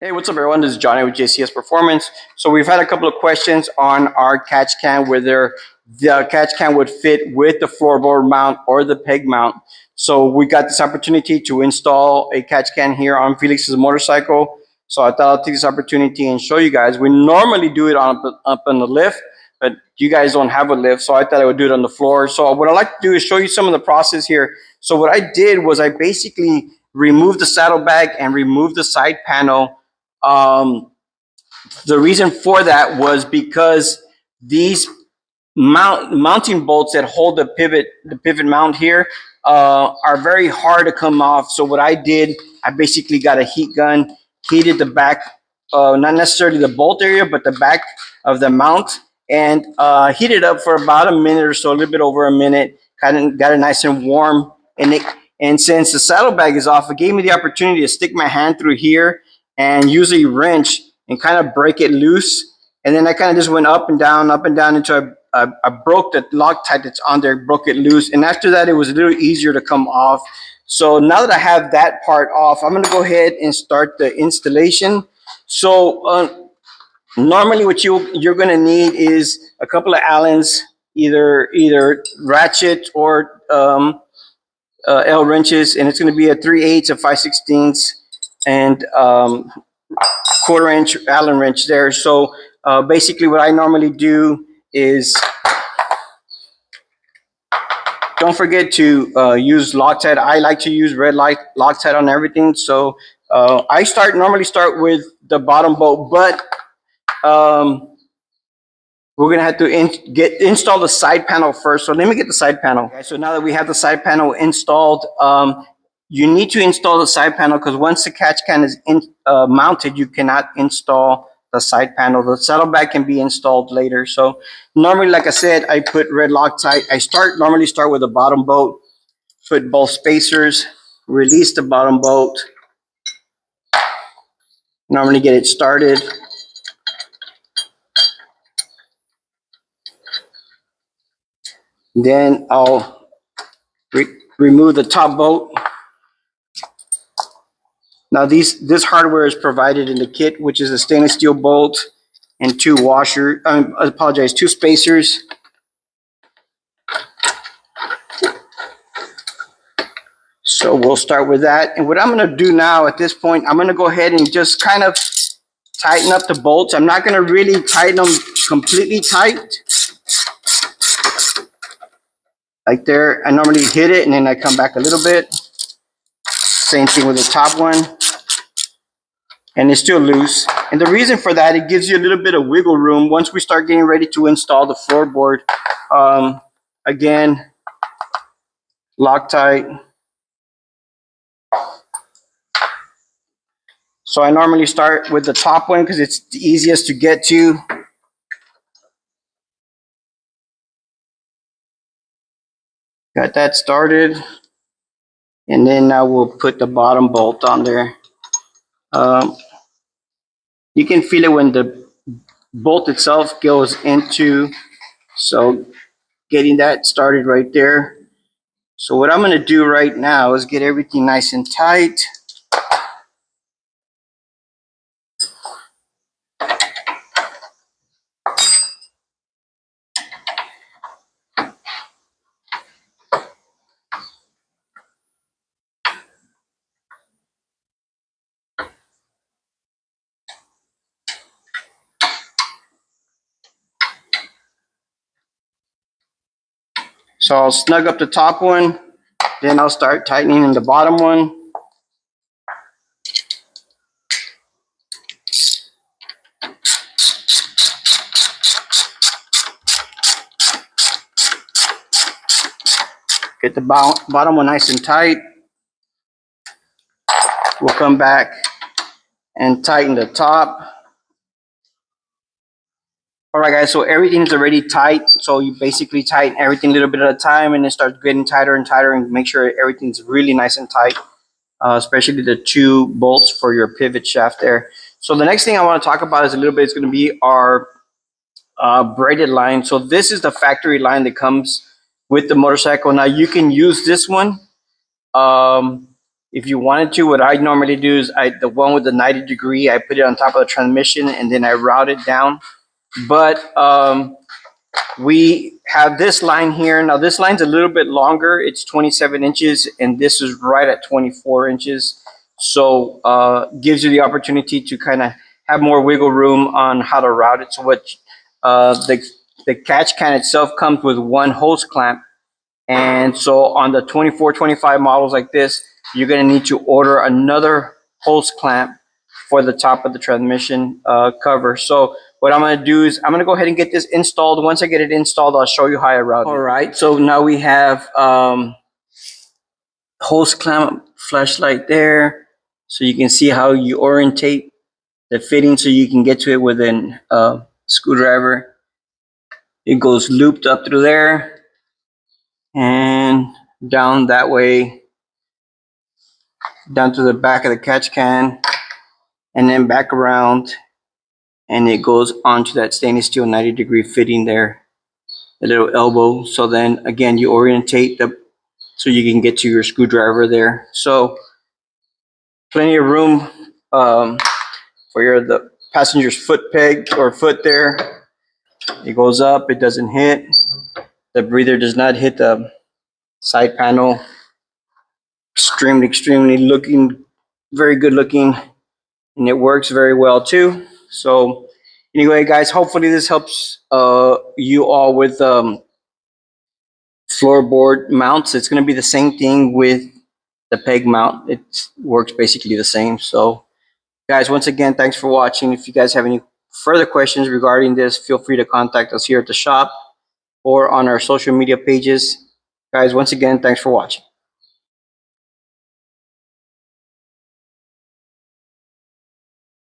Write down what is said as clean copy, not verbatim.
Hey, what's up, everyone? This is Johnny with JCS Performance. So we've had a couple of questions on our catch can, whether the catch can would fit with the floorboard mount or the peg mount. So we got this opportunity to install a catch can here on Felix's motorcycle. So I thought I'll take this opportunity and show you guys. We normally do it up on the lift, but you guys don't have a lift, so I thought I would do it on the floor. So what I like to do is show you some of the process here. So what I did was I basically removed the saddlebag and removed the side panel. The reason for that was because these mounting bolts that hold the pivot mount here, are very hard to come off. So what I did, I basically got a heat gun, heated the back, not necessarily the bolt area, but the back of the mount, and heated up for about a minute or so, a little bit over a minute. Kind of got it nice and warm, and since the saddlebag is off, it gave me the opportunity to stick my hand through here and use a wrench and kind of break it loose. And then I kind of just went up and down until I broke the Loctite that's on there, broke it loose. And after that, it was a little easier to come off. So now that I have that part off, I'm going to go ahead and start the installation. So normally what you're going to need is a couple of Allens, either ratchet or L wrenches, and it's going to be a 3/8, a 5/16, and 1/4 inch Allen wrench there. So basically what I normally do is, don't forget to use Loctite. I like to use red light Loctite on everything. So I normally start with the bottom bolt, but we're gonna have to install the side panel first. So let me get the side panel. Okay, so now that we have the side panel installed, you need to install the side panel because once the catch can is mounted, you cannot install the side panel. The saddlebag can be installed later. So normally, like I said, I put red Loctite. I normally start with the bottom bolt, put both spacers, release the bottom bolt, normally get it started. Then I'll remove the top bolt. Now this hardware is provided in the kit, which is a stainless steel bolt and two spacers. So we'll start with that. And what I'm going to do now at this point, I'm going to go ahead and just kind of tighten up the bolts. I'm not going to really tighten them completely tight. Like there, I normally hit it and then I come back a little bit. Same thing with the top one. And it's still loose. And the reason for that, it gives you a little bit of wiggle room once we start getting ready to install the floorboard. Again, Loctite. So I normally start with the top one because it's the easiest to get to. Got that started. And then now we'll put the bottom bolt on there. You can feel it when the bolt itself goes into, so getting that started right there. So what I'm going to do right now is get everything nice and tight. So I'll snug up the top one, then I'll start tightening in the bottom one. Get the bottom one nice and tight. We'll come back and tighten the top. All right, guys, so everything's already tight. So you basically tighten everything a little bit at a time and it starts getting tighter and tighter, and make sure everything's really nice and tight, especially the two bolts for your pivot shaft there. So the next thing I want to talk about is a little bit, it's going to be our braided line. So this is the factory line that comes with the motorcycle. Now you can use this one. If you wanted to, what I normally do is the one with the 90 degree, I put it on top of the transmission and then I route it down. But we have this line here. Now this line's a little bit longer. It's 27 inches and this is right at 24 inches. So gives you the opportunity to kind of have more wiggle room on how to route it. So what the catch can itself comes with one hose clamp. And so on the 24, 25 models like this, you're going to need to order another hose clamp for the top of the transmission cover. So what I'm going to do is I'm going to go ahead and get this installed. Once I get it installed, I'll show you how I route it. All right, so now we have hose clamp flashlight there. So you can see how you orientate the fitting so you can get to it with a screwdriver. It goes looped up through there and down that way, down to the back of the catch can, and then back around, and it goes onto that stainless steel 90 degree fitting there, a little elbow. So then again, you orientate so you can get to your screwdriver there. So plenty of room for the passenger's foot peg or foot there. It goes up, it doesn't hit. The breather does not hit the side panel. Extremely looking, very good looking, and it works very well too. So anyway, guys, hopefully this helps you all with floorboard mounts. It's going to be the same thing with the peg mount. It works basically the same. So guys, once again, thanks for watching. If you guys have any further questions regarding this, feel free to contact us here at the shop or on our social media pages. Guys, once again, thanks for watching.